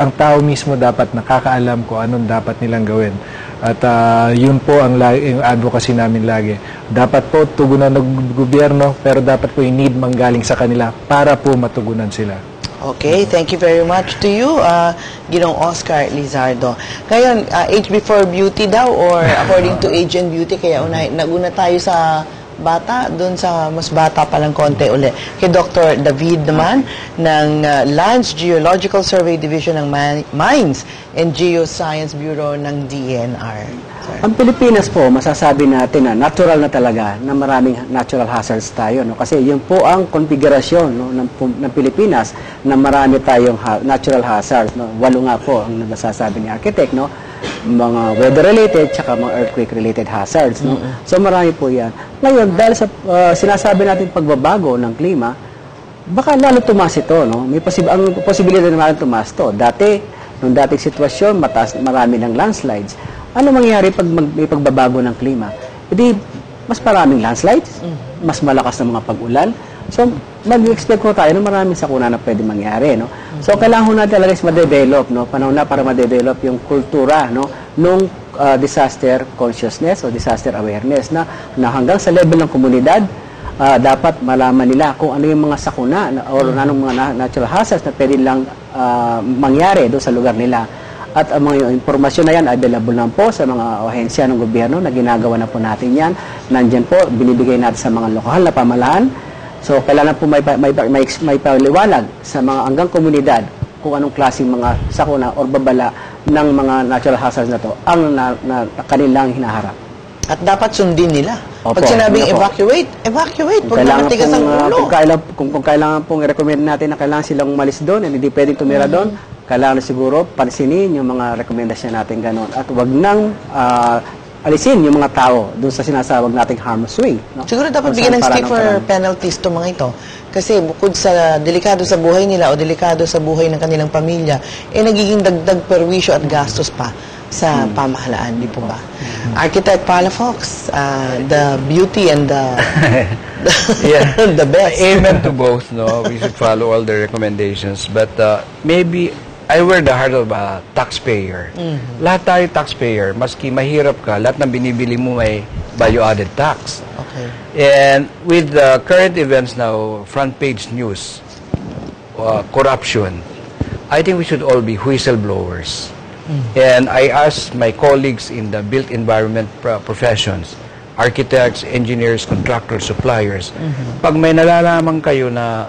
ang tao mismo dapat nakakaalam kung anong dapat nilang gawin. At yun po ang advocacy namin lagi. Dapat po tugunan ng gobyerno, pero dapat po yung need manggaling sa kanila para po matugunan sila. Okay, thank you very much to you, Ginong Oscar Lizardo. Ngayon, age before beauty daw or according to age and beauty, kaya naguna tayo sa bata, doon sa mas bata palang konti uli. Kay Dr. David naman ng Lands Geological Survey Division ng Mines and Geoscience Bureau ng DNR. Ang Pilipinas po, masasabi natin na natural na talaga na maraming natural hazards tayo. No? Kasi yun po ang konfigurasyon ng Pilipinas na marami tayong natural hazards. No? 8 nga po ang nasasabi ni Architect. No? Mga weather-related tsaka mga earthquake-related hazards. No? So marami po yan. Ngayon, dahil sa sinasabi natin pagbabago ng klima, baka lalo tumaas ito. No? Ang posibilidad na tumaas ito. Nung dating sitwasyon, marami ng landslides. Ano mangyayari pag may pagbabago ng klima? Hindi, mas maraming landslides, mas malakas na mga pag-ulan. So, mag-expect ko tayo na maraming sakuna na pwede mangyari. No? So, kailangan ko natin talaga is ma-develop. No? Panahon na para ma-develop yung kultura nung disaster consciousness o disaster awareness na hanggang sa level ng komunidad, dapat malaman nila kung ano yung mga sakuna o anong mga natural hazards na pwede lang mangyari doon sa lugar nila. At ang mga impormasyon na yan, available na po sa mga ahensya ng gobyerno na ginagawa na po natin yan. Nandyan po, binibigay natin sa mga lokal na pamahalaan. So, kailangan po may paliwanag sa mga hanggang komunidad kung anong klaseng mga sakuna o babala ng mga natural hazards na to ang kanilang hinaharap. At dapat sundin nila. Pag sinabing evacuate. Pag namatigas ang ulo. Kung kailangan pong i-recommend natin na kailangan silang umalis doon, hindi pwedeng tumira doon, kailangan siguro pansinin yung mga rekomendasyon natin gano'n. At wag nang alisin yung mga tao doon sa sinasawag nating harmless way. No? Siguro dapat bigyan ng stiffer penalties to mga ito. Kasi bukod sa delikado sa buhay nila o delikado sa buhay ng kanilang pamilya, nagiging dagdag perwisyo at gastos pa sa pamahalaan, di po ba? Architect Palafox, the beauty and the best. Amen to both, no? We should follow all the recommendations. But maybe I wear the heart of a taxpayer. Lahat tayo taxpayer. Maski mahirap ka, lahat ng binibili mo may value-added tax. Okay. And with the current events now, front page news, corruption, I think we should all be whistleblowers. And I ask my colleagues in the built environment professions, architects, engineers, contractors, suppliers, pag may nalalaman kayo na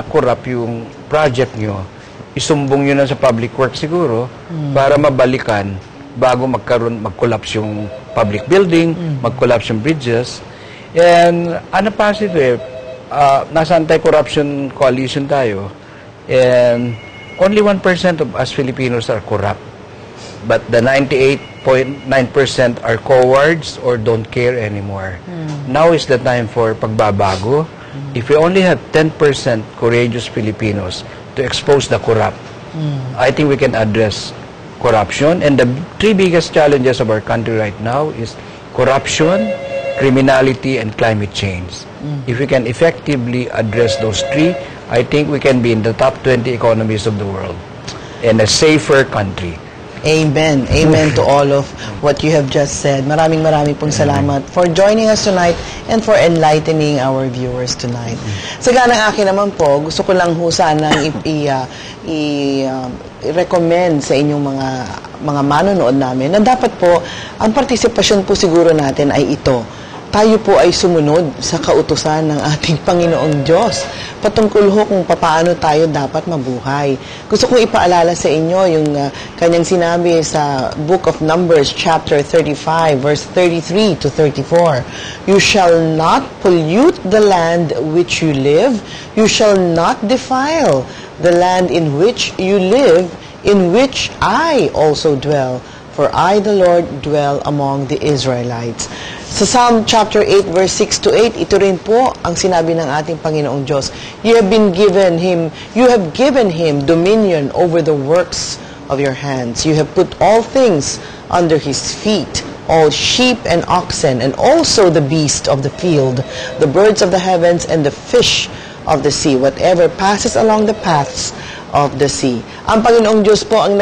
corrupt yung project nyo, isumbong nyo na sa public works siguro para mabalikan bago mag-collapse yung public building, mag-collapse yung bridges. And ano pa ito nasa anti-corruption coalition tayo, and only 1% of us Filipinos are corrupt. But the 98.9% are cowards or don't care anymore. Now is the time for pagbabago. If we only have 10% courageous Filipinos to expose the corrupt, I think we can address corruption. And the three biggest challenges of our country right now is corruption, criminality, and climate change. If we can effectively address those three, I think we can be in the top 20 economies of the world and a safer country. Amen. Amen to all of what you have just said. Maraming pong salamat for joining us tonight and for enlightening our viewers tonight. Sa ganang akin naman po, gusto ko lang ho sanang i-recommend sa inyong mga manonood namin na dapat po, ang partisipasyon po siguro natin ay ito. Tayo po ay sumunod sa kautusan ng ating Panginoong Diyos patungkol ho kung paano tayo dapat mabuhay. Gusto kong ipaalala sa inyo yung kanyang sinabi sa Book of Numbers, chapter 35, verse 33 to 34. You shall not pollute the land which you live. You shall not defile the land in which you live, in which I also dwell. For I, the Lord, dwell among the Israelites. Sa Psalm chapter 8, verse 6 to 8, ito rin po ang sinabi ng ating Panginoong Diyos. You have given Him dominion over the works of your hands. You have put all things under His feet, all sheep and oxen, and also the beast of the field, the birds of the heavens, and the fish of the sea, whatever passes along the paths of the sea. Ang Panginoong Diyos po ang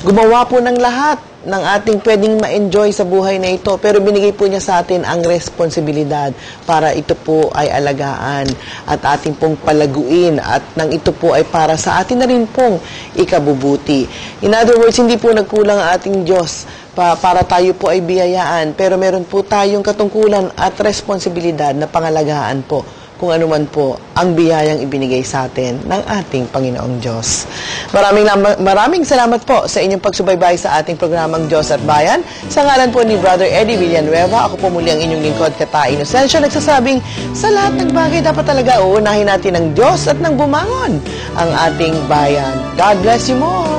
gumawa po ng lahat ng ating pwedeng ma-enjoy sa buhay na ito, pero binigay po niya sa atin ang responsibilidad para ito po ay alagaan at ating pong palaguin, at nang ito po ay para sa atin na rin pong ikabubuti. In other words, hindi po nagkulang ang ating Diyos para tayo po ay biyayaan, pero meron po tayong katungkulan at responsibilidad na pangalagaan po kung ano man po ang biyayang ibinigay sa atin ng ating Panginoong Diyos. Maraming salamat po sa inyong pagsubaybay sa ating programang Diyos at Bayan. Sa ngalan po ni Brother Eddie Villanueva, ako po muli ang inyong lingkod, Kata Inocencio, nagsasabing sa lahat ng bagay dapat talaga uunahin natin ng Diyos at ng bumangon ang ating bayan. God bless you more!